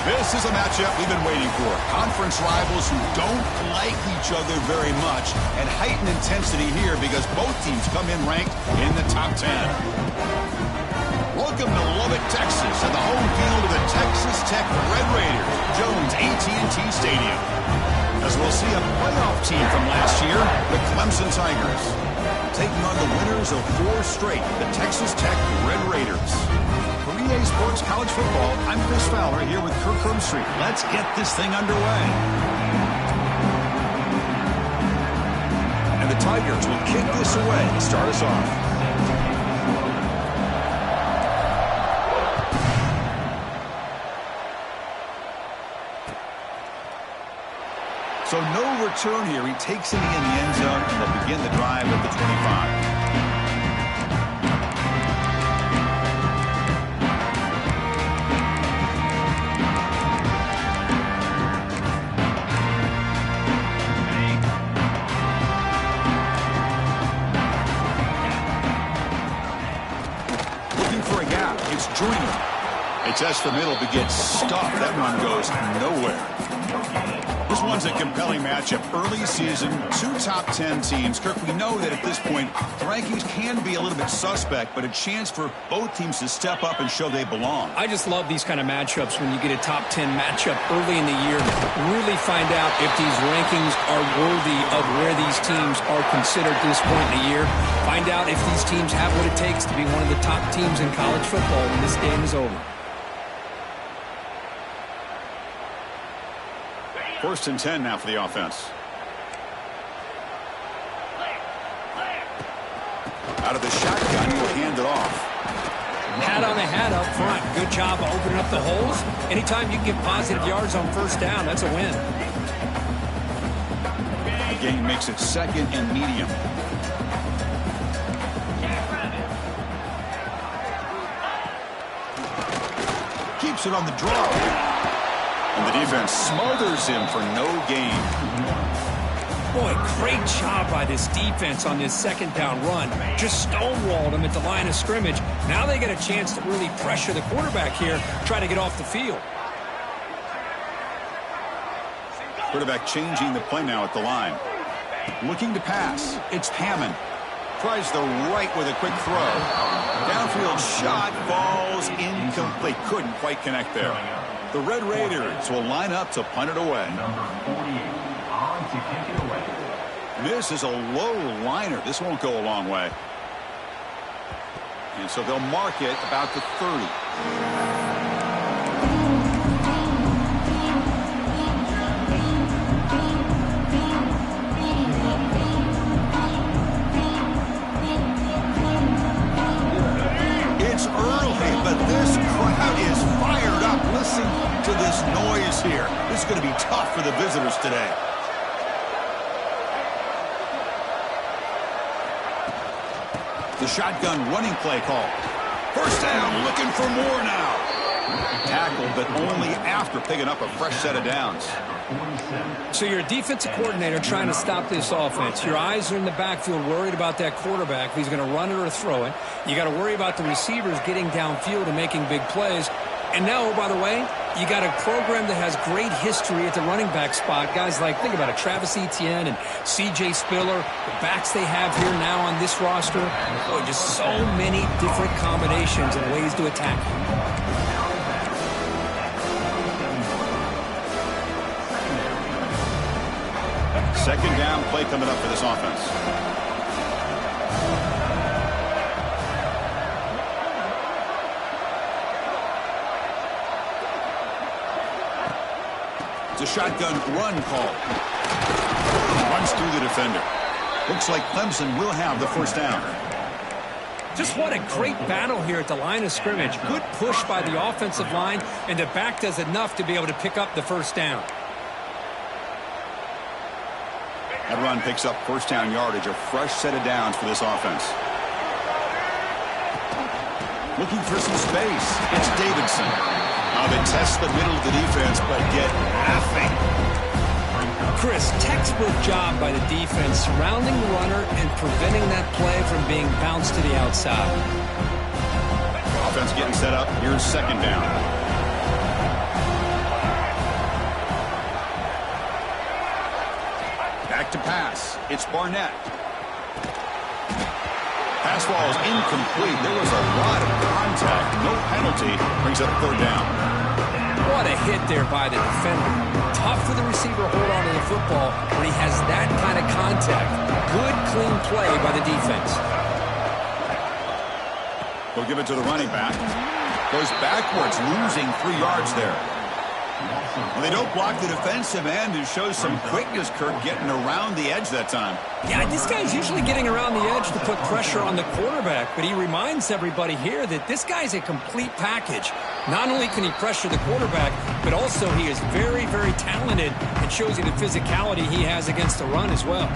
This is a matchup we've been waiting for. Conference rivals who don't like each other very much, and heightened intensity here because both teams come in ranked in the top 10. Welcome to Lubbock, Texas, and the home field of the Texas Tech Red Raiders, Jones AT&T Stadium. As we'll see a playoff team from last year, the Clemson Tigers, taking on the winners of 4 straight, the Texas Tech Red Raiders. For EA Sports College Football, I'm Chris Fowler here with Kirk Hermstreet. Let's get this thing underway. And the Tigers will kick this away to start us off. So no return here. He takes it in the end zone, and they'll begin the drive at the 25. They test the middle, but gets stuffed. That run goes nowhere. This one's a compelling matchup. Early season, 2 top 10 teams. Kirk, we know that at this point, the rankings can be a little bit suspect, but a chance for both teams to step up and show they belong. I just love these kind of matchups when you get a top 10 matchup early in the year. Really find out if these rankings are worthy of where these teams are considered at this point in the year. Find out if these teams have what it takes to be one of the top teams in college football when this game is over. 1st and 10 now for the offense. Out of the shotgun, will hand it off. Hat on a hat up front. Good job of opening up the holes. Anytime you can get positive yards on 1st down, that's a win. The game makes it 2nd and medium. Keeps it on the draw. And the defense smothers him for no gain. Boy, great job by this defense on this 2nd down run. Just stonewalled him at the line of scrimmage. Now they get a chance to really pressure the quarterback here, try to get off the field. Quarterback changing the play now at the line. Looking to pass. It's Hammond. Tries the right with a quick throw. Downfield shot falls incomplete. Couldn't quite connect there. The Red Raiders will line up to punt it away. This is a low liner. This won't go a long way. And so they'll mark it about the 30. It's early, but this crowd is fired up. Listen to this noise here. This is going to be tough for the visitors today. The shotgun running play call. 1st down, looking for more now. Tackled, but only after picking up a fresh set of downs. So you're a defensive coordinator trying to stop this offense. Your eyes are in the backfield worried about that quarterback, if he's going to run it or throw it. You got to worry about the receivers getting downfield and making big plays. And now, oh, by the way, you got a program that has great history at the running back spot. Guys like, think about it, Travis Etienne and C.J. Spiller, the backs they have here now on this roster. Boy, just so many different combinations and ways to attack. 2nd down play coming up for this offense. It's a shotgun run call. Runs through the defender. Looks like Clemson will have the 1st down. Just what a great battle here at the line of scrimmage. Good push by the offensive line, and the back does enough to be able to pick up the 1st down. That run picks up 1st down yardage, a fresh set of downs for this offense. Looking for some space. It's Davidson. Now they test the middle of the defense, but get nothing. Chris, textbook job by the defense surrounding the runner and preventing that play from being bounced to the outside. Offense getting set up. Here's 2nd down. Back to pass. It's Barnett. Pass ball is incomplete. There was a lot of contact. No penalty. Brings up third down. What a hit there by the defender. Tough for the receiver to hold on to the football when he has that kind of contact. Good, clean play by the defense. They'll give it to the running back. Goes backwards, losing 3 yards there. Well, they don't block the defensive end and shows some quickness, Kirk, getting around the edge that time. Yeah, this guy's usually getting around the edge to put pressure on the quarterback, but he reminds everybody here that this guy's a complete package. Not only can he pressure the quarterback, but also he is very, very talented and shows you the physicality he has against the run as well.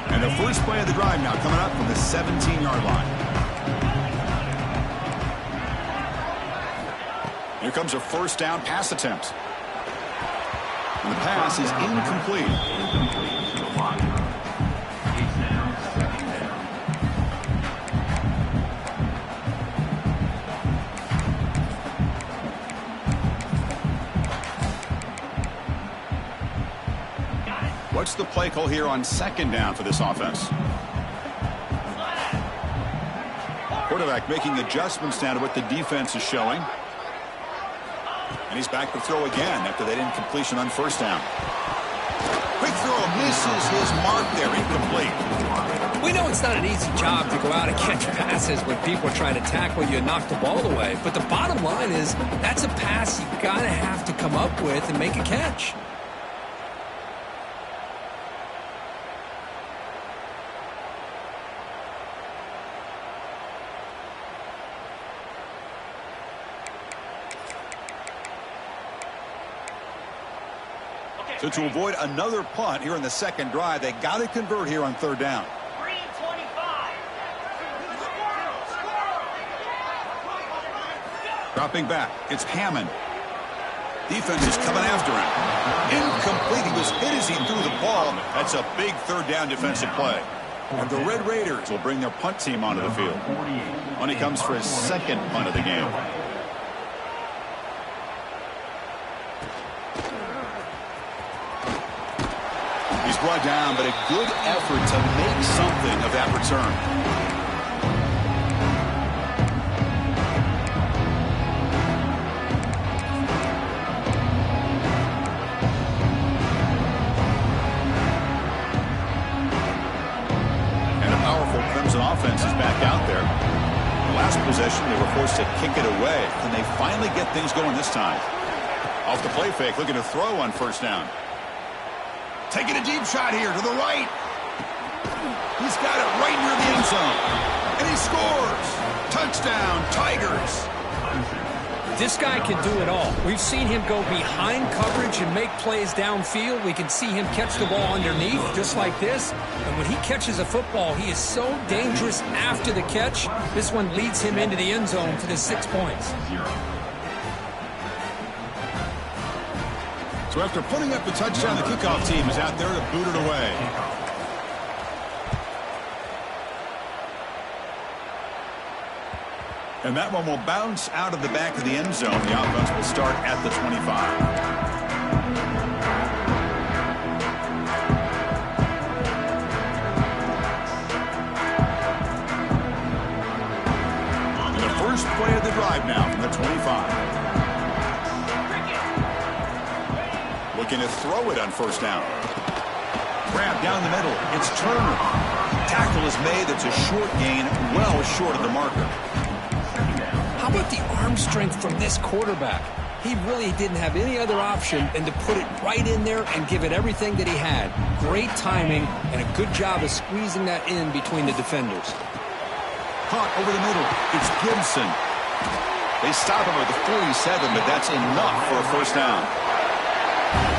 And the first play of the drive now coming up from the 17-yard line. Here comes a first down pass attempt. And the pass is incomplete. What's the play call here on second down for this offense? Quarterback making adjustments now to what the defense is showing. And he's back to throw again after that incompletion on first down. Quick throw misses his mark there, incomplete. We know it's not an easy job to go out and catch passes when people are trying to tackle you and knock the ball away. But the bottom line is that's a pass you got to have to come up with and make a catch. So to avoid another punt here in the second drive, they got to convert here on third down. 3:25. Dropping back, it's Hammond. Defense is coming after him. Incomplete. He was hit as he threw the ball. That's a big third down defensive play. And the Red Raiders will bring their punt team onto the field. When he comes for his second punt of the game. He's brought down, but a good effort to make something of that return. And a powerful Crimson offense is back out there. The last possession, they were forced to kick it away. Can they finally get things going this time? Off the play fake, looking to throw on first down. Taking a deep shot here to the right. He's got it right near the end zone. And he scores. Touchdown, Tigers. This guy can do it all. We've seen him go behind coverage and make plays downfield. We can see him catch the ball underneath just like this. And when he catches a football, he is so dangerous after the catch. This one leads him into the end zone for the 6 points. So after putting up the touchdown, the kickoff team is out there to boot it away. And that one will bounce out of the back of the end zone. The offense will start at the 25. And the first play of the drive now from the 25. Looking to throw it on first down. Grab down the middle. It's Turner. Tackle is made. It's a short gain, well short of the marker. How about the arm strength from this quarterback? He really didn't have any other option than to put it right in there and give it everything that he had. Great timing and a good job of squeezing that in between the defenders. Caught over the middle. It's Gibson. They stop him at the 47, but that's enough for a first down.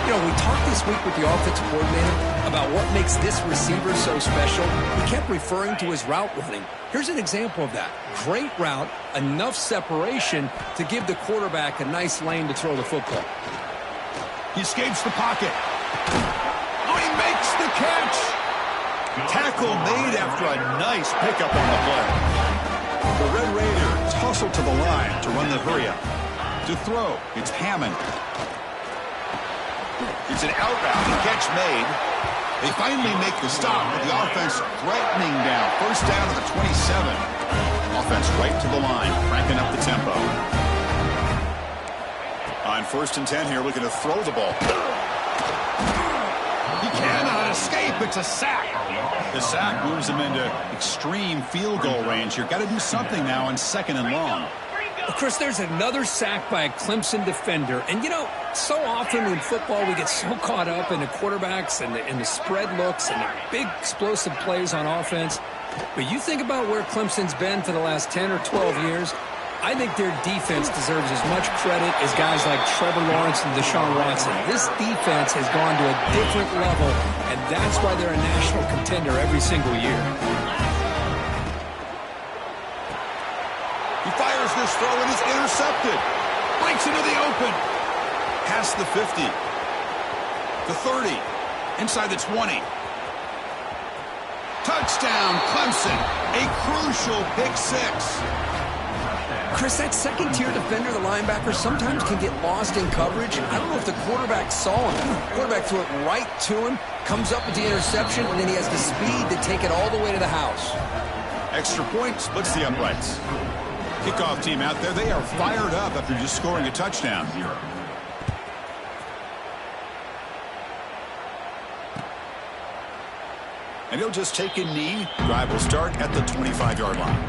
You know, we talked this week with the offensive coordinator about what makes this receiver so special. He kept referring to his route running. Here's an example of that. Great route, enough separation to give the quarterback a nice lane to throw the football. He escapes the pocket. Oh, he makes the catch. Tackle made after a nice pickup on the play. The Red Raiders hustle to the line to run the hurry-up. To throw, it's Hammond. It's an out route. The catch made. They finally make the stop, but the offense threatening down. First down to the 27. Offense right to the line, cranking up the tempo. On 1st and 10 here, looking to throw the ball. He cannot escape. It's a sack. The sack moves him into extreme field goal range here. Got to do something now on 2nd and long. Well, Chris, there's another sack by a Clemson defender. And, you know, so often in football we get so caught up in the quarterbacks and the spread looks and the big explosive plays on offense. But you think about where Clemson's been for the last 10 or 12 years, I think their defense deserves as much credit as guys like Trevor Lawrence and Deshaun Watson. This defense has gone to a different level, and that's why they're a national contender every single year. He fires this throw and is intercepted. Breaks into the open. Past the 50. The 30. Inside the 20. Touchdown, Clemson. A crucial pick 6. Chris, that second-tier defender, the linebacker, sometimes can get lost in coverage. I don't know if the quarterback saw him. The quarterback threw it right to him, comes up with the interception, and then he has the speed to take it all the way to the house. Extra point splits the uprights. Kickoff team out there, they are fired up after just scoring a touchdown. And he'll just take a knee. Drive will start at the 25-yard line.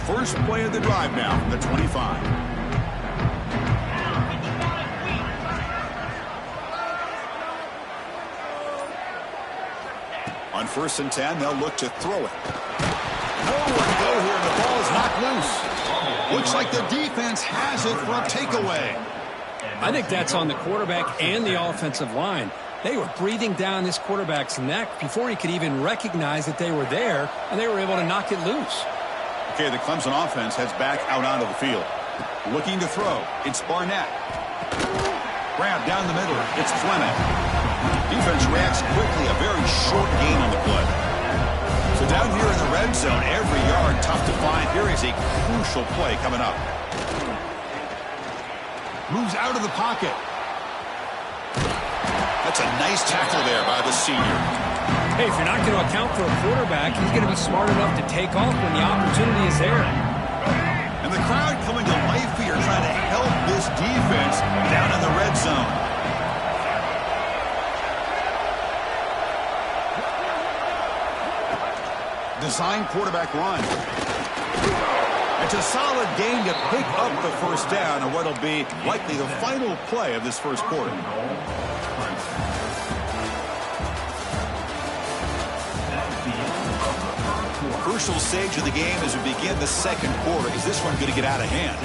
First play of the drive now from the 25. On 1st and 10, they'll look to throw it. Nowhere to go here, and the ball is knocked loose. Looks like the defense has it for a takeaway. I think that's on the quarterback and the offensive line. They were breathing down this quarterback's neck before he could even recognize that they were there, and they were able to knock it loose. Okay, the Clemson offense heads back out onto the field. Looking to throw. It's Barnett. Grab down the middle. It's Fleming. Defense reacts quickly. A very short gain on the play. So down here in the red zone, every yard tough to find. Here is a crucial play coming up. Moves out of the pocket. That's a nice tackle there by the senior. Hey, if you're not going to account for a quarterback, he's going to be smart enough to take off when the opportunity is there. And the crowd coming to life here, trying to help this defense down in the red zone. Design quarterback run. It's a solid game to pick up the first down on what will be likely the final play of this first quarter. Crucial stage of the game as we begin the second quarter. Is this one going to get out of hand?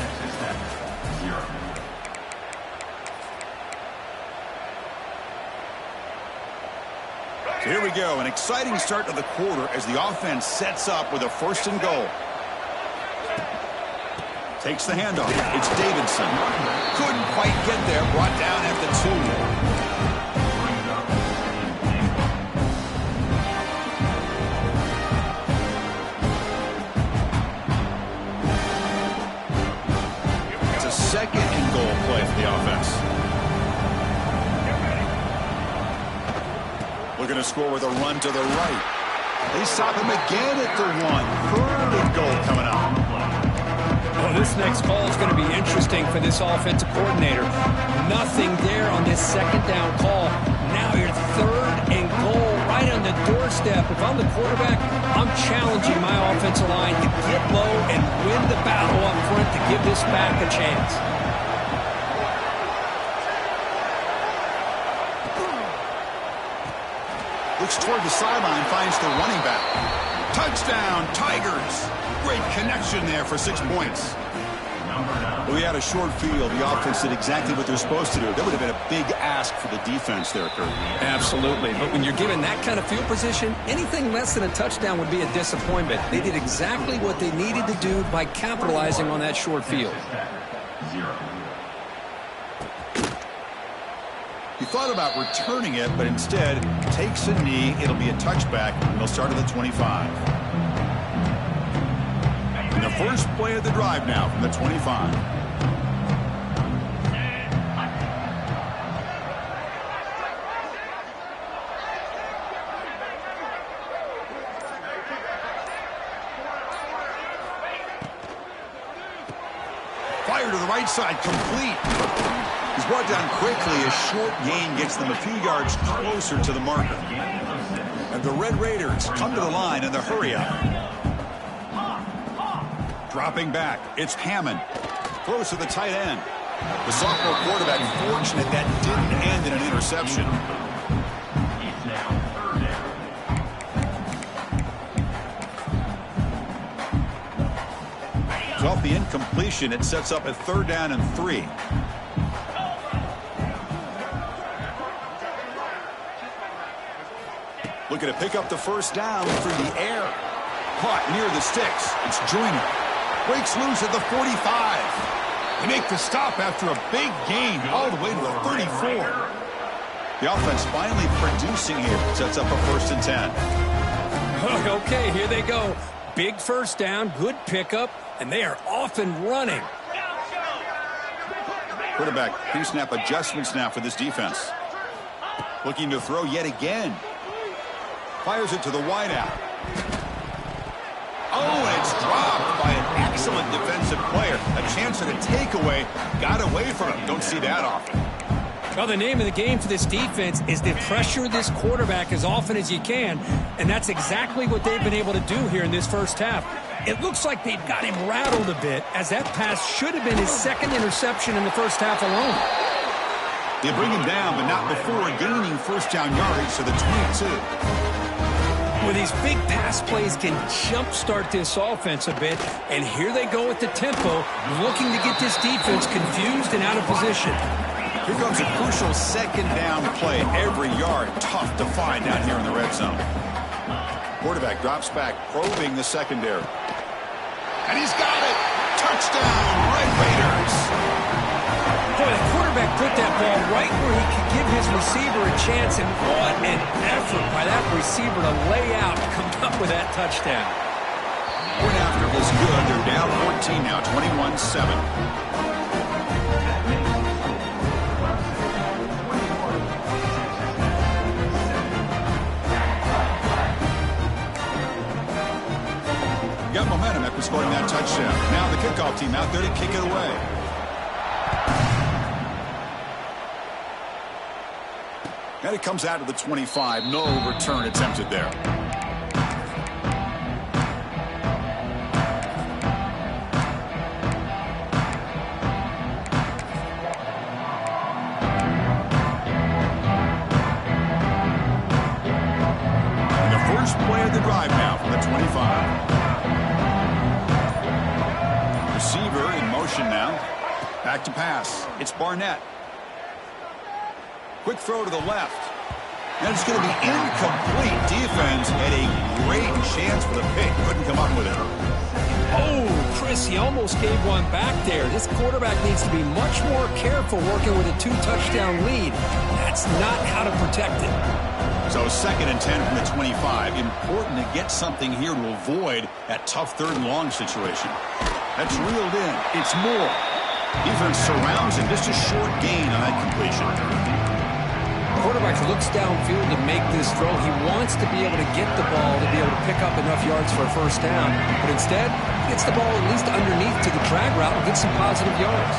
So here we go. An exciting start to the quarter as the offense sets up with a 1st and goal. Takes the handoff. It's Davidson. Couldn't quite get there. Brought down at the 2. Second and goal play for the offense. Looking to score with a run to the right. They stop him again at the 1. 3rd and goal coming up. Well, this next call is going to be interesting for this offensive coordinator. Nothing there on this 2nd down call. Now you're 3rd and goal right on the doorstep. If I'm the quarterback, I'm challenging my offensive line to get low and win the battle up front to give this back a chance. Looks toward the sideline, finds the running back. Touchdown, Tigers. Great connection there for 6 points. Well, we had a short field. The offense did exactly what they're supposed to do. That would have been a big ask for the defense there, Kurt. Absolutely. But when you're given that kind of field position, anything less than a touchdown would be a disappointment. They did exactly what they needed to do by capitalizing on that short field. He thought about returning it, but instead takes a knee. It'll be a touchback, and they'll start at the 25. And the first play of the drive now from the 25. right side, complete. He's brought down quickly. A short gain gets them a few yards closer to the marker. And the Red Raiders come to the line in the hurry-up. Dropping back, it's Hammond. Throws to the tight end. The sophomore quarterback fortunate that didn't end in an interception. So off the incompletion, it sets up a 3rd down and 3. Looking to pick up the 1st down through the air. Caught near the sticks. It's Joyner. Breaks loose at the 45. They make the stop after a big gain all the way to the 34. The offense finally producing here. Sets up a 1st and 10. Okay, here they go. Big 1st down, good pickup, and they are off and running. Quarterback pre-snap adjustments now for this defense. Looking to throw yet again. Fires it to the wideout. Oh, and it's dropped by an excellent defensive player. A chance at a takeaway. Got away from him. Don't see that often. Well, the name of the game for this defense is to pressure this quarterback as often as you can, and that's exactly what they've been able to do here in this 1st half. It looks like they've got him rattled a bit, as that pass should have been his 2nd interception in the 1st half alone. They bring him down, but not before gaining 1st down yardage to the 22. Well, these big pass plays can jumpstart this offense a bit, and here they go with the tempo, looking to get this defense confused and out of position. Here comes a crucial 2nd down play. Every yard tough to find down here in the red zone. Quarterback drops back, probing the secondary. And he's got it! Touchdown, Red Raiders! Boy, the quarterback put that ball right where he could give his receiver a chance, and what an effort by that receiver to lay out and come up with that touchdown. Point after was good. They're down 14 now, 21-7. Got momentum after scoring that touchdown. Now the kickoff team out there to kick it away. And it comes out to the 25. No return attempted there. And the first play of the drive now from the 25. Receiver in motion now. Back to pass. It's Barnett. Quick throw to the left. And it's going to be incomplete. Defense had a great chance for the pick. Couldn't come up with it. Oh, Chris, he almost gave one back there. This quarterback needs to be much more careful working with a 2-touchdown lead. That's not how to protect it. So 2nd and 10 from the 25. Important to get something here to avoid that tough 3rd and long situation. That's reeled in. It's more. Defense surrounds him. Just a short gain on that completion. The quarterback looks downfield to make this throw. He wants to be able to get the ball to be able to pick up enough yards for a 1st down. But instead, he gets the ball at least underneath to the drag route and gets some positive yards.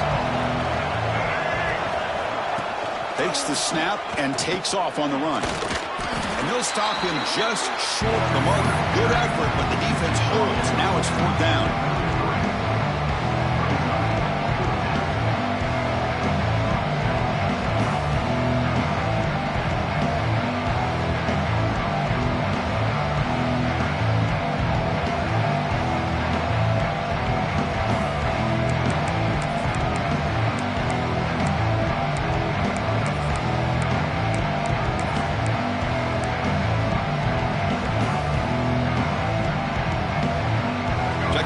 Takes the snap and takes off on the run. And they'll stop him just short of the marker. Good effort, but the defense holds. Now it's 4th down.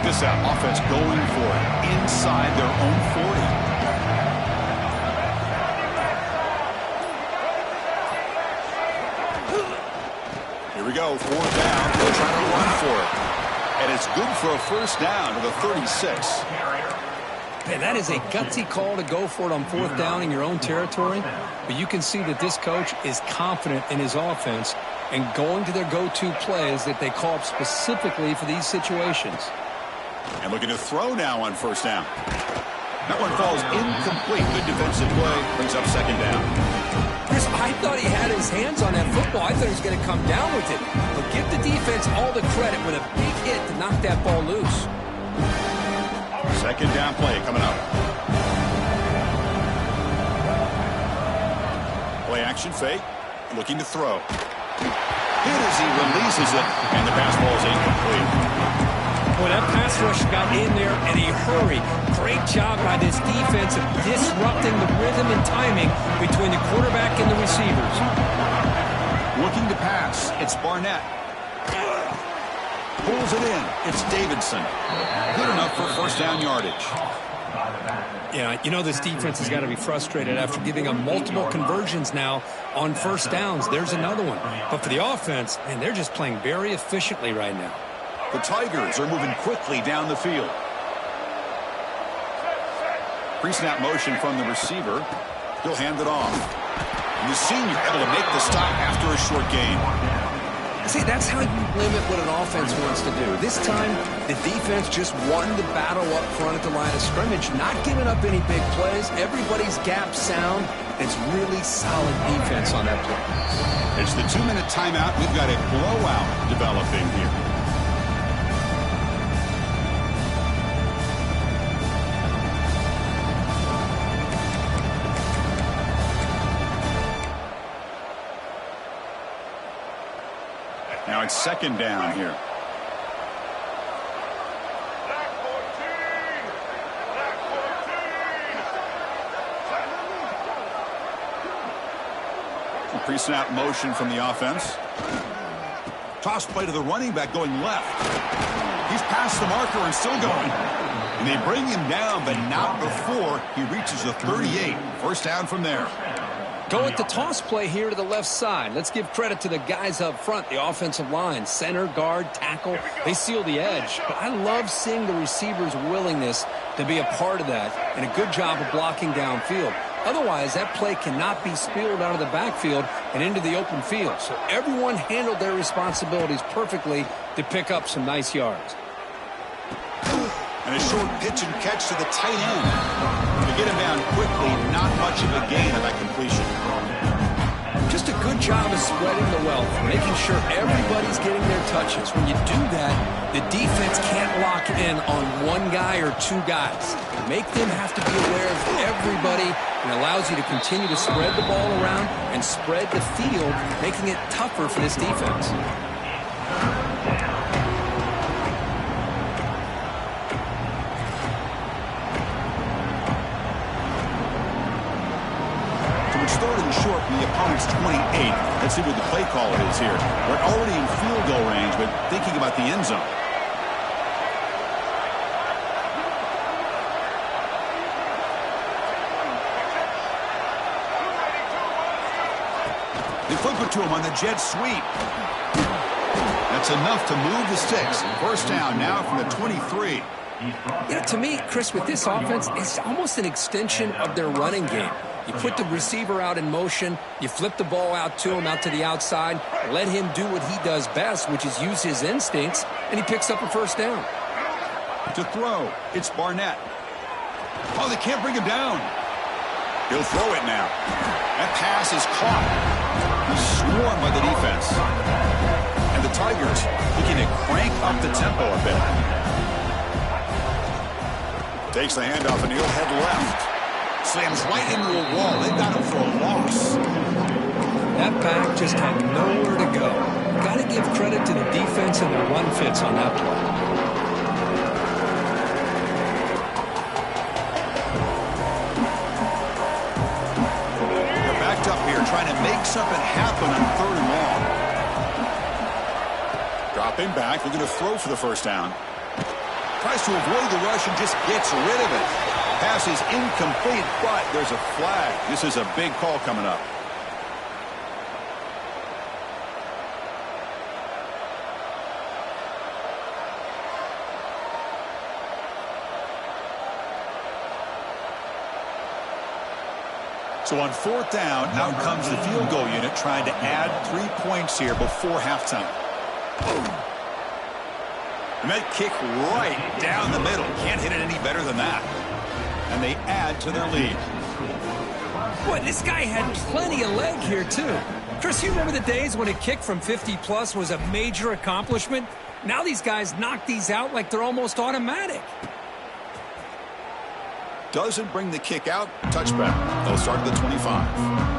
This out. Offense going for it inside their own 40. Here we go. 4th down. They'll try to run for it. And it's good for a 1st down to the 36. Man, that is a gutsy call to go for it on 4th down in your own territory. But you can see that this coach is confident in his offense and going to their go-to plays that they call up specifically for these situations. And looking to throw now on 1st down. That one falls incomplete. Good defensive play. Brings up second down. Chris, I thought he had his hands on that football. I thought he was going to come down with it. But give the defense all the credit with a big hit to knock that ball loose. Second down play coming up. Play action fake. Looking to throw. Hit as he releases it, and the pass ball is incomplete. Boy, that pass rush got in there in a hurry. Great job by this defense of disrupting the rhythm and timing between the quarterback and the receivers. Looking to pass. It's Barnett. Pulls it in. It's Davidson. Good enough for first down yardage. Yeah, you know this defense has got to be frustrated after giving them multiple conversions now on first downs. There's another one. But for the offense, man, they're just playing very efficiently right now. The Tigers are moving quickly down the field. Pre-snap motion from the receiver. He'll hand it off. And the senior able to make the stop after a short gain. See, that's how you limit what an offense wants to do. This time, the defense just won the battle up front at the line of scrimmage, not giving up any big plays. Everybody's gap sound. It's really solid defense on that play. It's the 2-minute timeout. We've got a blowout developing here. Now it's second down here. Pre-snap motion from the offense. Toss play to the running back going left. He's past the marker and still going. And they bring him down, but not before he reaches the 38. First down from there. Go with the toss play here to the left side. Let's give credit to the guys up front, the offensive line, center, guard, tackle. They seal the edge. But I love seeing the receiver's willingness to be a part of that and a good job of blocking downfield. Otherwise, that play cannot be spilled out of the backfield and into the open field. So everyone handled their responsibilities perfectly to pick up some nice yards. And a short pitch and catch to the tight end. To get him down quickly, not much of a gain on that completion. Just a good job of spreading the wealth, making sure everybody's getting their touches. When you do that, the defense can't lock in on one guy or two guys. Make them have to be aware of everybody, and allows you to continue to spread the ball around and spread the field, making it tougher for this defense. Third and short from the opponent's 28. Let's see what the play call is here. We're already in field goal range, but thinking about the end zone. They flip it to him on the jet sweep. That's enough to move the sticks. First down now from the 23. Yeah, to me, Chris, with this offense, it's almost an extension of their running game. You put the receiver out in motion, you flip the ball out to him, out to the outside, let him do what he does best, which is use his instincts, and he picks up a first down. To throw, it's Barnett. Oh, they can't bring him down. He'll throw it now. That pass is caught. He's swarmed by the defense. And the Tigers looking to crank up the tempo a bit. Takes the handoff and he'll head left. Slams right into a wall. They've got him for a loss. That back just had nowhere to go. Got to give credit to the defense and the run fits on that play. They're backed up here trying to make something happen on third and long. Dropping back, looking to throw for the first down. Tries to avoid the rush and just gets rid of it. Pass is incomplete, but there's a flag. This is a big call coming up. So on fourth down, out comes the field goal unit trying to add 3 points here before halftime. And that kick right down the middle. Can't hit it any better than that. and they add to their lead. Boy, this guy had plenty of leg here, too. Chris, you remember the days when a kick from 50-plus was a major accomplishment? Now these guys knock these out like they're almost automatic. Doesn't bring the kick out. Touchback. They'll start at the 25.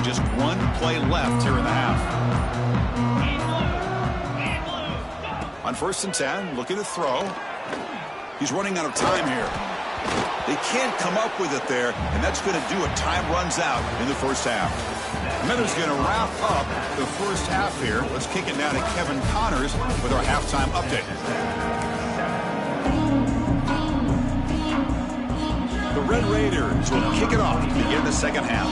Just one play left here in the half. On 1st and 10, looking to throw. He's running out of time here. They can't come up with it there, and that's going to do it. Time runs out in the first half. Miller's going to wrap up the first half here. Let's kick it down to Kevin Connors with our halftime update. The Red Raiders will kick it off to begin the second half.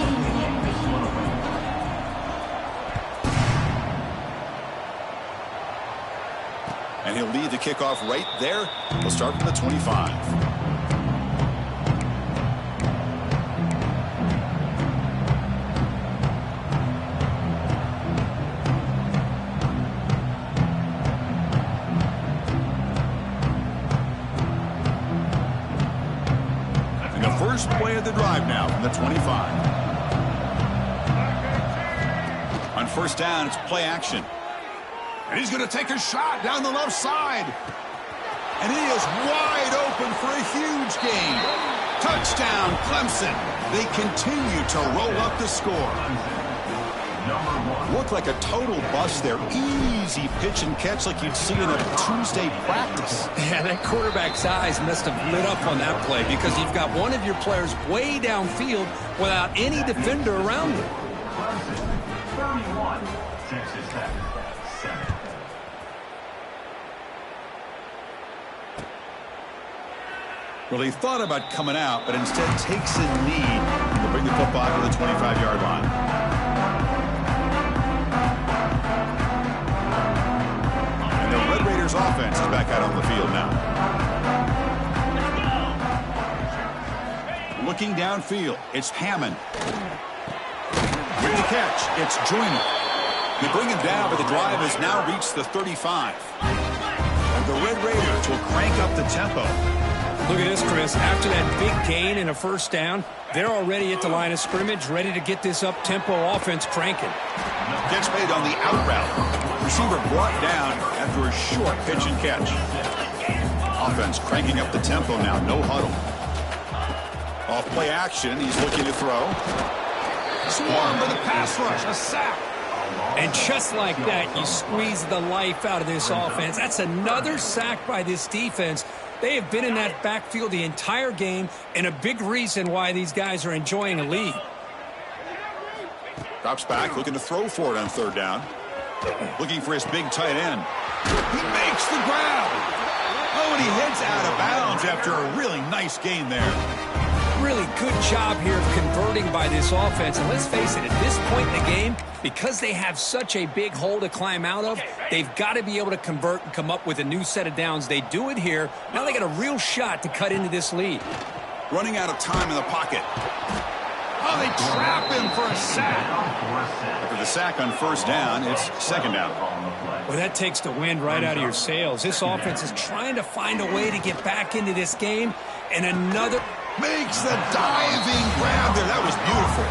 And he'll lead the kickoff right there. We'll start from the 25. And the first play of the drive now from the 25. On 1st down, it's play action. And he's going to take a shot down the left side. And he is wide open for a huge gain. Touchdown, Clemson. They continue to roll up the score. Looked like a total bust there. Easy pitch and catch like you'd see in a Tuesday practice. Yeah, that quarterback's eyes must have lit up on that play because you've got one of your players way downfield without any defender around him. 31, Texas Tech. Well, he thought about coming out, but instead takes a knee to bring the football to the 25-yard line. And the Red Raiders offense is back out on the field now. Looking downfield, it's Hammond. With the catch, it's Joyner. They bring him down, but the drive has now reached the 35. And the Red Raiders will crank up the tempo. Look at this, Chris. After that big gain and a first down, they're already at the line of scrimmage, ready to get this up-tempo offense cranking. Catch made on the out route. Receiver brought down after a short pitch and catch. Offense cranking up the tempo now. No huddle. Off play action. He's looking to throw. Swarm for the pass rush. A sack. And just like that, you squeeze the life out of this offense. That's another sack by this defense. They have been in that backfield the entire game, and a big reason why these guys are enjoying a lead. Drops back, looking to throw for it on 3rd down. Looking for his big tight end. He makes the grab. Oh, and he heads out of bounds after a really nice gain there. Really good job here of converting by this offense. And let's face it, at this point in the game, because they have such a big hole to climb out of, they've got to be able to convert and come up with a new set of downs. They do it here. Now they got a real shot to cut into this lead. Running out of time in the pocket. Oh, they trap him for a sack. After the sack on 1st down, it's 2nd down. Well, that takes the wind right out of your sails. This offense is trying to find a way to get back into this game. And another... Makes the diving grab there. That was beautiful.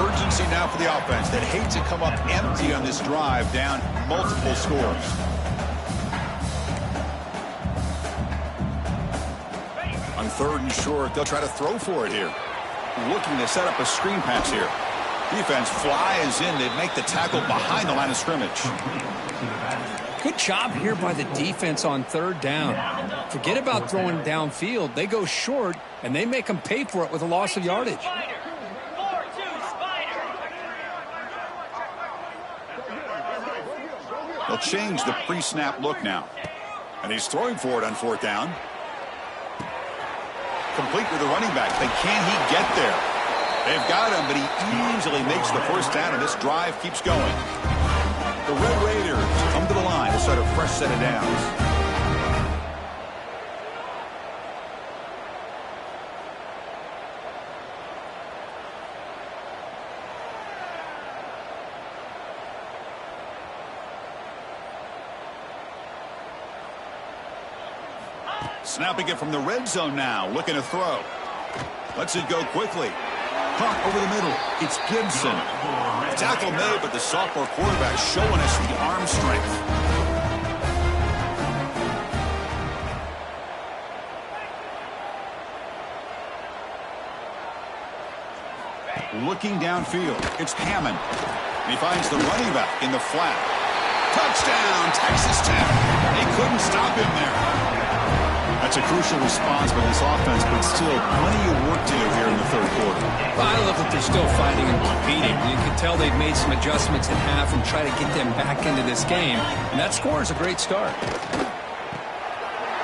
Urgency now for the offense that hates to come up empty on this drive, down multiple scores. On 3rd and short, they'll try to throw for it here. Looking to set up a screen pass here. Defense flies in. They make the tackle behind the line of scrimmage. Good job here by the defense on 3rd down. Forget about throwing downfield. They go short, and they make them pay for it with a loss of yardage. They'll change the pre-snap look now. And he's throwing for it on 4th down. Complete with the running back. But can he get there? They've got him, but he easily makes the 1st down, and this drive keeps going. The Red Raiders come to the line to start a fresh set of downs. Snapping it from the red zone now, looking to throw. Lets it go quickly. Caught over the middle. It's Gibson. Tackle made, but the sophomore quarterback showing us the arm strength. Looking downfield, it's Hammond. And he finds the running back in the flat. Touchdown, Texas Tech. They couldn't stop him there. That's a crucial response by this offense, but still plenty of work to do here in the third quarter. Well, I love that they're still fighting and competing. You can tell they've made some adjustments at half and try to get them back into this game. And that score is a great start.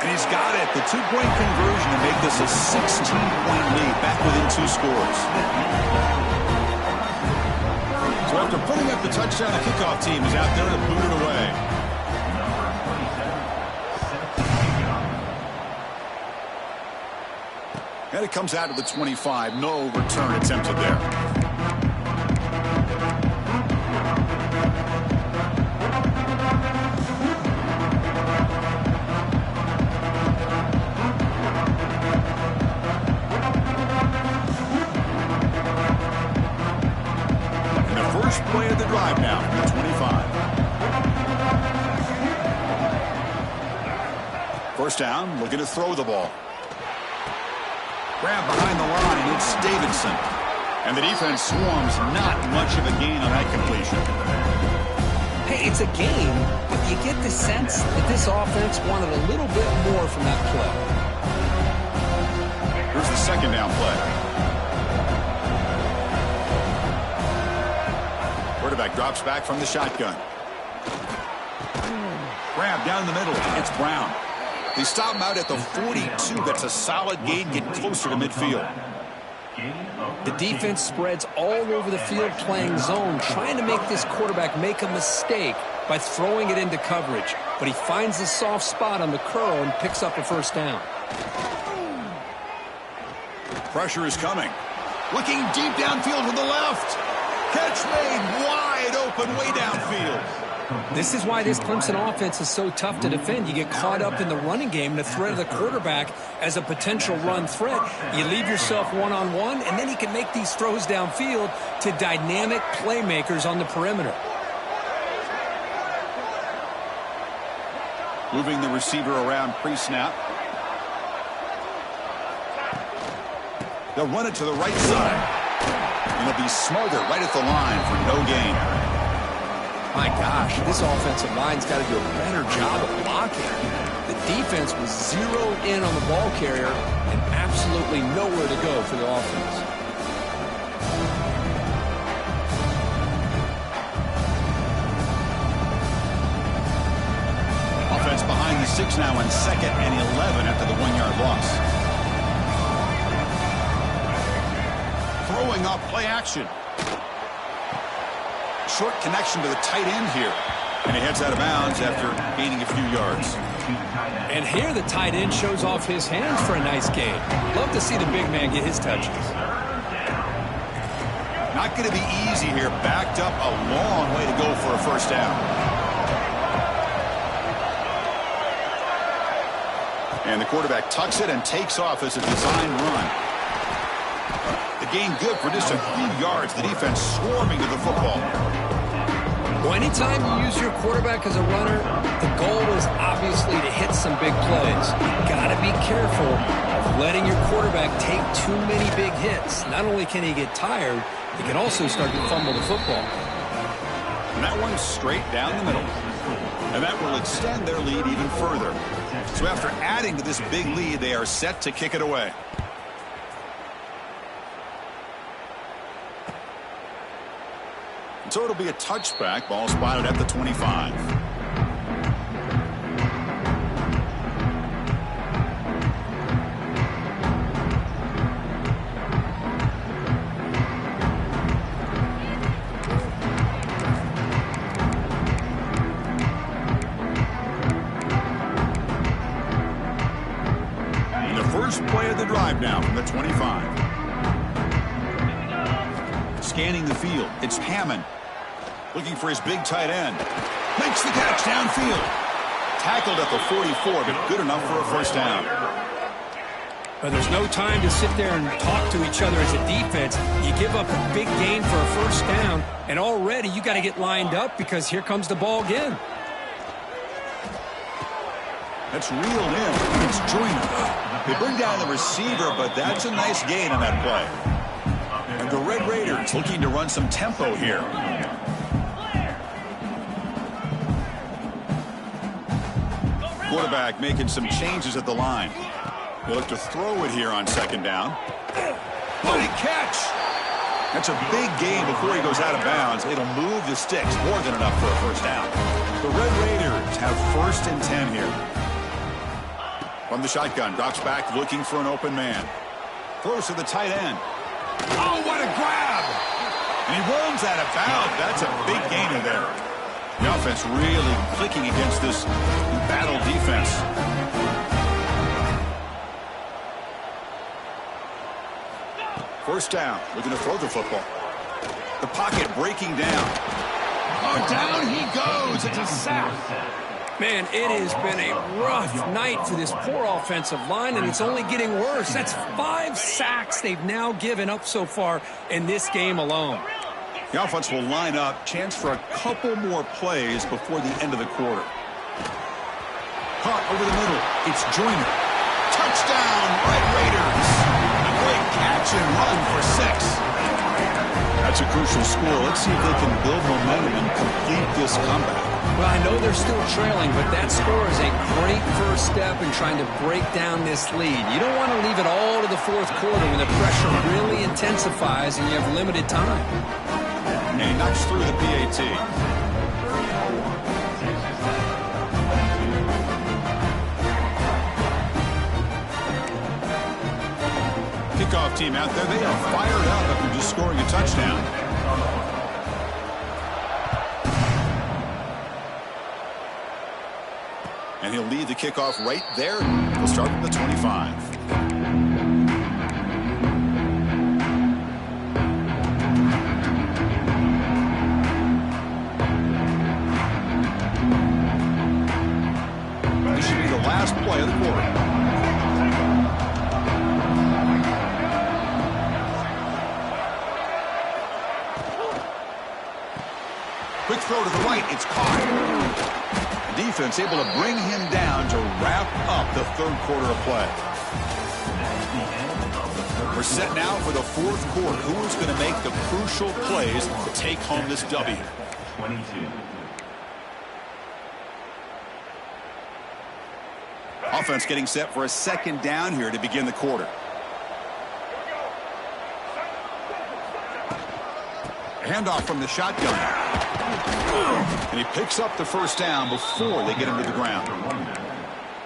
And he's got it. The two-point conversion to make this a 16-point lead, back within 2 scores. So after putting up the touchdown, the kickoff team is out there to boot it away. And it comes out to the 25. No return attempted there. And the first play of the drive now from the 25. First down, looking to throw the ball. Grab behind the line, it's Davidson. And the defense swarms, not much of a gain on that completion. Hey, it's a game, but you get the sense that this offense wanted a little bit more from that play. Here's the second down play. Quarterback drops back from the shotgun. Grab down the middle, it's Brown. They stop him out at the 42. That's a solid gain, get closer to midfield. The defense spreads all over the field playing zone, trying to make this quarterback make a mistake by throwing it into coverage. But he finds the soft spot on the curl and picks up a first down. Pressure is coming. Looking deep downfield to the left. Catch made wide open way downfield. This is why this Clemson offense is so tough to defend. You get caught up in the running game, the threat of the quarterback as a potential run threat. You leave yourself one-on-one, and then he can make these throws downfield to dynamic playmakers on the perimeter. Moving the receiver around pre-snap. They'll run it to the right side. And they'll be smarter right at the line for no gain. My gosh, this offensive line's got to do a better job of blocking. The defense was zeroed in on the ball carrier and absolutely nowhere to go for the offense. Offense behind the 6 now on 2nd and 11 after the 1-yard loss. Throwing off play action. Short connection to the tight end here. And he heads out of bounds after gaining a few yards. And here the tight end shows off his hands for a nice gain. Love to see the big man get his touches. Not going to be easy here. Backed up a long way to go for a first down. And the quarterback tucks it and takes off as a design run. The gain good for just a few yards. The defense swarming to the football. Well, anytime you use your quarterback as a runner, the goal is obviously to hit some big plays. You got to be careful of letting your quarterback take too many big hits. Not only can he get tired, he can also start to fumble the football. And that one's straight down the middle. And that will extend their lead even further. So after adding to this big lead, they are set to kick it away. So it'll be a touchback. Ball spotted at the 25. And the first play of the drive now from the 25. Scanning the field, it's Hammond. Looking for his big tight end. Makes the catch downfield. Tackled at the 44, but good enough for a first down. But there's no time to sit there and talk to each other as a defense. You give up a big gain for a first down, and already you got to get lined up because here comes the ball again. That's reeled in. It's Joyner. They bring down the receiver, but that's a nice gain on that play. And the Red Raiders looking to run some tempo here. Quarterback making some changes at the line. They look to throw it here on second down. What a catch! That's a big gain before he goes out of bounds. It'll move the sticks more than enough for a first down. The Red Raiders have 1st and 10 here. From the shotgun, drops back looking for an open man. Throws to the tight end. Oh, what a grab! And he runs out of bounds. That's a big gainer there. The offense really clicking against this battle defense. First down, looking to throw the football. The pocket breaking down. Oh, down he goes. It's a sack. Man, it has been a rough night for this poor offensive line, and it's only getting worse. That's 5 sacks they've now given up so far in this game alone. The offense will line up. Chance for a couple more plays before the end of the quarter. Caught over the middle. It's Joyner. Touchdown, Red Raiders. A great catch and run for 6. That's a crucial score. Let's see if they can build momentum and complete this comeback. Well, I know they're still trailing, but that score is a great first step in trying to break down this lead. You don't want to leave it all to the fourth quarter when the pressure really intensifies and you have limited time. And he knocks through the PAT. Kickoff team out there. They are fired up after just scoring a touchdown. And he'll lead the kickoff right there. He'll start from the 25. This should be the last play of the quarter. Quick throw to the right. It's caught. Defense able to bring him down to wrap up the third quarter of play. We're set now for the fourth quarter. Who is going to make the crucial plays to take home this W? 22. Offense getting set for a second down here to begin the quarter. Handoff from the shotgun. And he picks up the first down before they get him to the ground.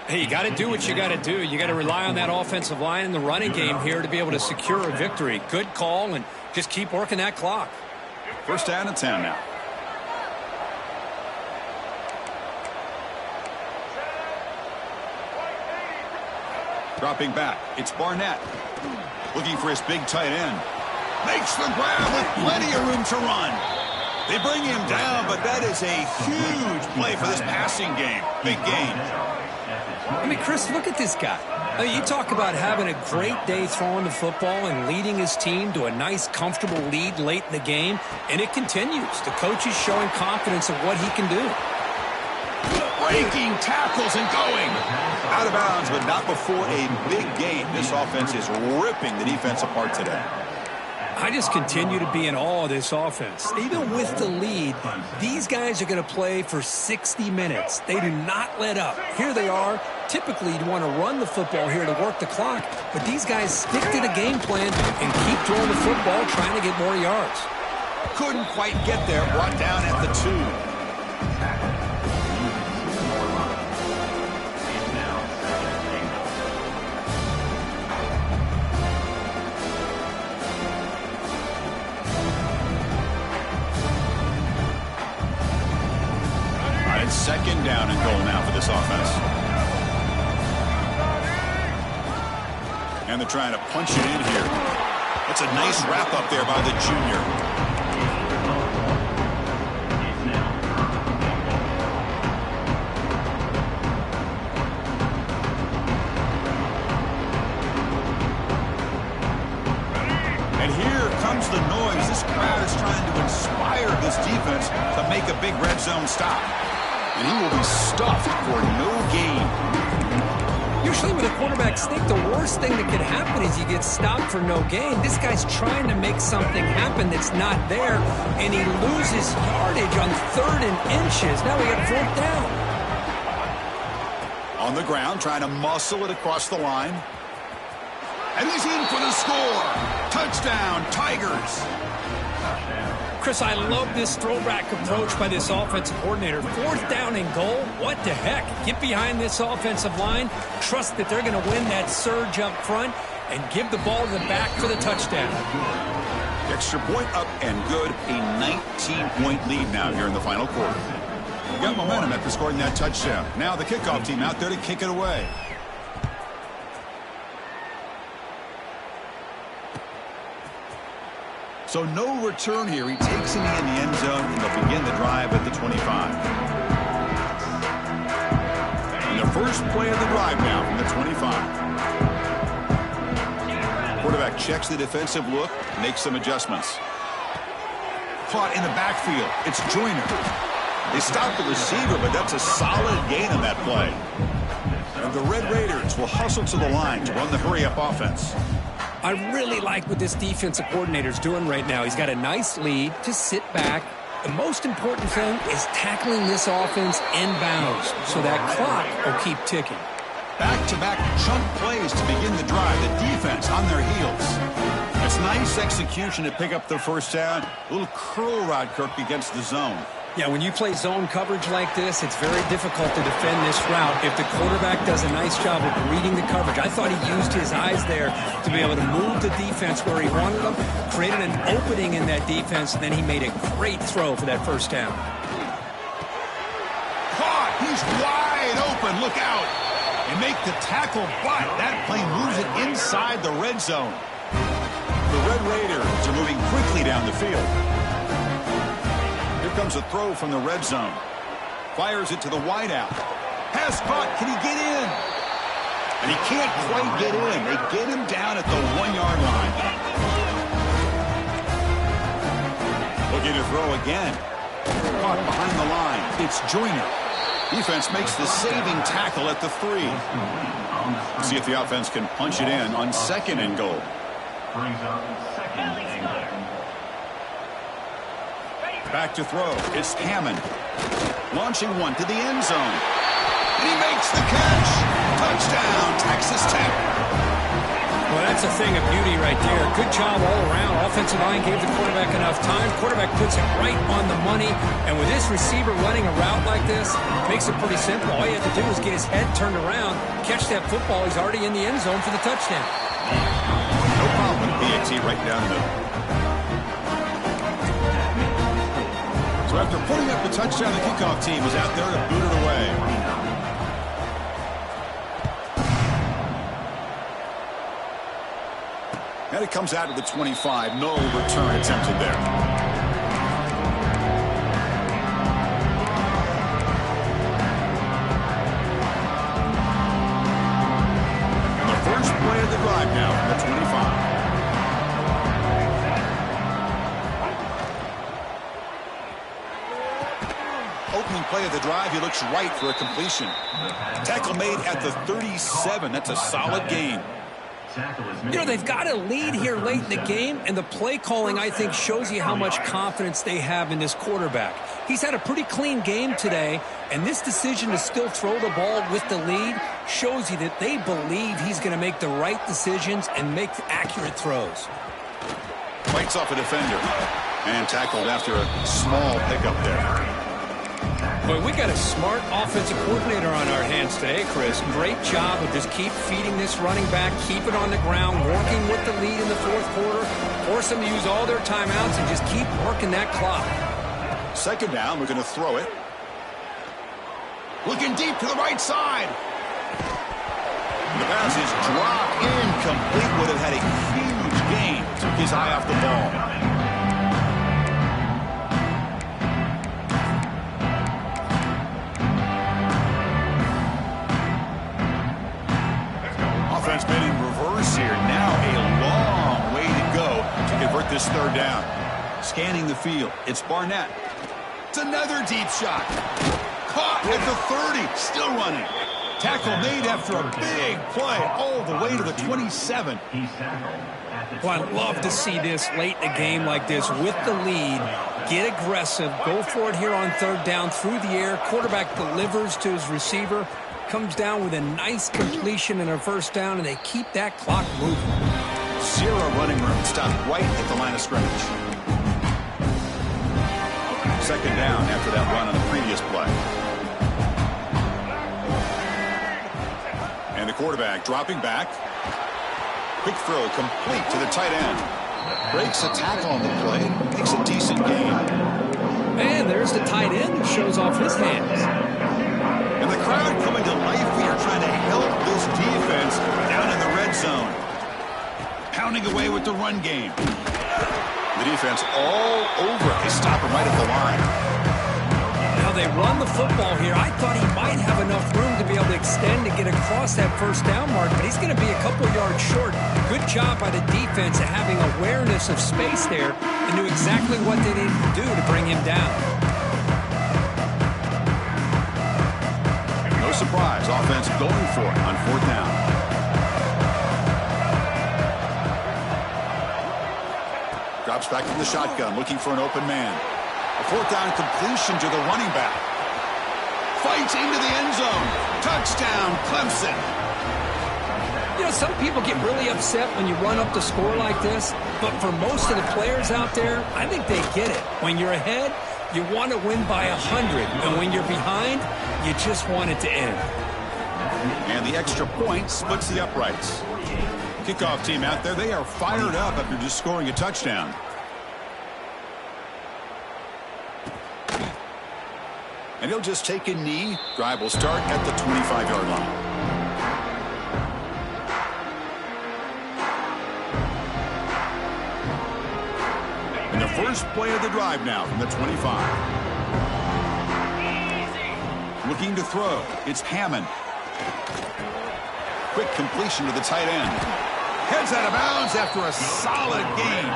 Hey, you got to do what you got to do. You got to rely on that offensive line in the running game here to be able to secure a victory. Good call, and just keep working that clock. First down and 10 now. Dropping back, it's Barnett. Looking for his big tight end. Makes the grab with plenty of room to run. They bring him down, but that is a huge play for this passing game. Big gain. I mean, Chris, look at this guy. I mean, you talk about having a great day throwing the football and leading his team to a nice, comfortable lead late in the game, and it continues. The coach is showing confidence of what he can do. Breaking tackles and going. Out of bounds, but not before a big gain. This offense is ripping the defense apart today. I just continue to be in awe of this offense. Even with the lead, these guys are going to play for 60 minutes. They do not let up. Here they are. Typically, you want to run the football here to work the clock, but these guys stick to the game plan and keep throwing the football, trying to get more yards. Couldn't quite get there. Brought down at the 2. Second down and goal now for this offense. And they're trying to punch it in here. That's a nice wrap up there by the junior. big red zone stop. And he will be stuffed for no gain. Usually with a quarterback sneak, the worst thing that could happen is you get stopped for no gain. This guy's trying to make something happen that's not there, and he loses yardage on 3rd and inches. Now we got 4th down. On the ground, trying to muscle it across the line. And he's in for the score. Touchdown, Tigers. Chris, I love this throwback approach by this offensive coordinator. 4th down and goal? What the heck? Get behind this offensive line. Trust that they're going to win that surge up front and give the ball to the back for the touchdown. Extra point up and good. A 19-point lead now here in the final quarter. You got momentum after scoring that touchdown. Now the kickoff team out there to kick it away. So no return here. He takes it in the end zone, and they'll begin the drive at the 25. And the first play of the drive now from the 25. Quarterback checks the defensive look, makes some adjustments. Caught in the backfield. It's Joyner. They stop the receiver, but that's a solid gain on that play. And the Red Raiders will hustle to the line to run the hurry-up offense. I really like what this defensive coordinator is doing right now. He's got a nice lead. Just sit back. The most important thing is tackling this offense inbounds so that clock will keep ticking. Back-to-back chunk plays to begin the drive. The defense on their heels. It's nice execution to pick up the first down. A little curl rod, Kirk, against the zone. Yeah, when you play zone coverage like this, it's very difficult to defend this route if the quarterback does a nice job of reading the coverage. I thought he used his eyes there to be able to move the defense where he wanted them, created an opening in that defense, and then he made a great throw for that first down. Caught! He's wide open. Look out! And make the tackle, but that play moves it inside the red zone. The Red Raiders are moving quickly down the field. Here comes a throw from the red zone. Fires it to the wideout. Pass caught. Can he get in? And he can't quite get in. They get him down at the 1-yard line. Looking to throw again. Caught behind the line. It's Joyner. Defense makes the saving tackle at the 3. See if the offense can punch it in on 2nd and goal. Back to throw. It's Hammond. Launching one to the end zone. And he makes the catch. Touchdown, Texas Tech. Well, that's a thing of beauty right there. Good job all around. Offensive line gave the quarterback enough time. Quarterback puts it right on the money. And with this receiver running a route like this, makes it pretty simple. All you have to do is get his head turned around, catch that football. He's already in the end zone for the touchdown. No problem. PAT right down the middle. So after putting up the touchdown, the kickoff team is out there to boot it away. And it comes out to the 25. No return attempted there. And the first play of the drive now from the 25. Opening play of the drive, he looks right for a completion. Tackle made at the 37. That's a solid gain. You know, they've got a lead here late in the game, and the play calling, I think, shows you how much confidence they have in this quarterback. He's had a pretty clean game today, and this decision to still throw the ball with the lead shows you that they believe he's going to make the right decisions and make accurate throws. Fights off a defender and tackled after a small pickup there. Boy, we got a smart offensive coordinator on our hands today, Chris. Great job of just keep feeding this running back, keep it on the ground, working with the lead in the fourth quarter, force them to use all their timeouts, and just keep working that clock. 2nd down, we're going to throw it. Looking deep to the right side. The pass is dropped incomplete. Would have had a huge gain. Took his eye off the ball. Offense been in reverse here. Now a long way to go to convert this 3rd down. Scanning the field. It's Barnett. It's another deep shot. Caught at the 30. Still running. Tackle made after a big play all the way to the 27. Well, I'd love to see this late in a game like this with the lead. Get aggressive. Go for it here on third down through the air. Quarterback delivers to his receiver. Comes down with a nice completion and a first down, and they keep that clock moving. Zero running room. Stopped right at the line of scrimmage. Second down after that run on the previous play. And the quarterback dropping back. Quick throw complete to the tight end. Breaks a tackle on the play. Makes a decent gain. And there's the tight end who shows off his hands. And the crowd coming to life here, trying to help this defense down in the red zone. Pounding away with the run game. The defense all over it. They stop him right at the line. Now they run the football here. I thought he might have enough room to be able to extend and get across that first down mark, but he's going to be a couple yards short. Good job by the defense of having awareness of space there and knew exactly what they needed to do to bring him down. No surprise, offense going for it on fourth down. Drops back from the shotgun, looking for an open man. A fourth down completion to the running back. Fights into the end zone. Touchdown, Clemson. You know, some people get really upset when you run up the score like this, but for most of the players out there, I think they get it. When you're ahead, you want to win by 100, and when you're behind, you just want it to end. And the extra point splits the uprights. Kickoff team out there, they are fired up after just scoring a touchdown. And he'll just take a knee. Drive will start at the 25-yard line. And the first play of the drive now from the 25. Looking to throw. It's Hammond. Quick completion to the tight end. Heads out of bounds after a solid gain.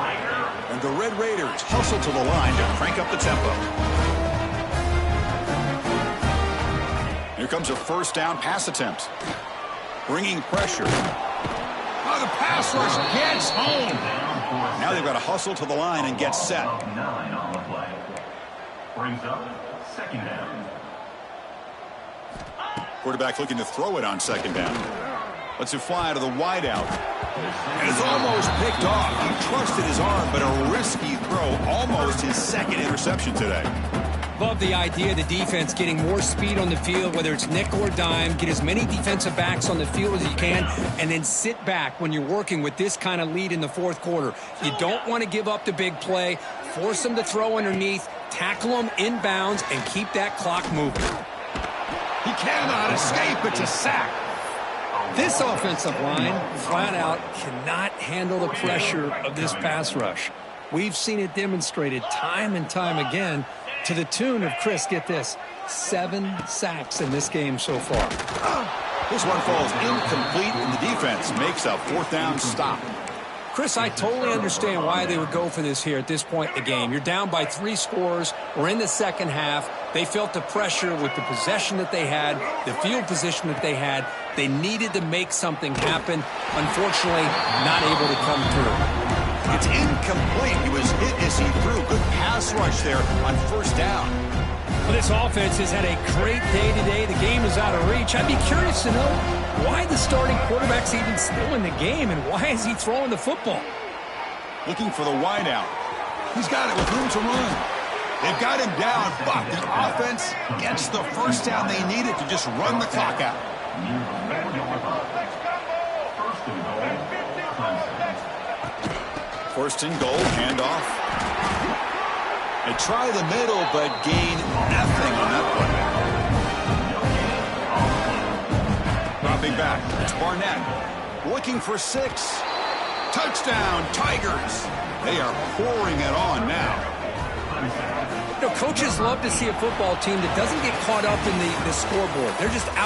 And the Red Raiders hustle to the line to crank up the tempo. Here comes a first down pass attempt. Bringing pressure. Oh, the pass rush gets home. Now they've got to hustle to the line and get set. 9 on the play. Brings up second down. Quarterback looking to throw it on second down. Lets it fly to the wideout. And it's almost picked off. He trusted his arm, but a risky throw. Almost his second interception today. Love the idea of the defense getting more speed on the field, whether it's nickel or dime, get as many defensive backs on the field as you can, and then sit back when you're working with this kind of lead in the fourth quarter. You don't want to give up the big play, force them to throw underneath, tackle them inbounds, and keep that clock moving. He cannot escape. It's a sack. This offensive line, flat out, cannot handle the pressure of this pass rush. We've seen it demonstrated time and time again to the tune of, Chris, get this, 7 sacks in this game so far. This one falls incomplete, and the defense makes a fourth down stop. Chris, I totally understand why they would go for this here at this point in the game. You're down by 3 scores. We're in the second half. They felt the pressure with the possession that they had, the field position that they had. They needed to make something happen. Unfortunately, not able to come through. It's incomplete. He was hit as he threw. Good pass rush there on first down. Well, this offense has had a great day today. The game is out of reach. I'd be curious to know why the starting quarterback's even still in the game, and why is he throwing the football? Looking for the wideout. He's got it with room to run. They've got him down, but the offense gets the first down they needed to just run the clock out. First and goal, handoff. They try the middle, but gain nothing on that play. Dropping back, it's Barnett. Looking for 6. Touchdown, Tigers. They are pouring it on now. You know, coaches love to see a football team that doesn't get caught up in the scoreboard. They're just out.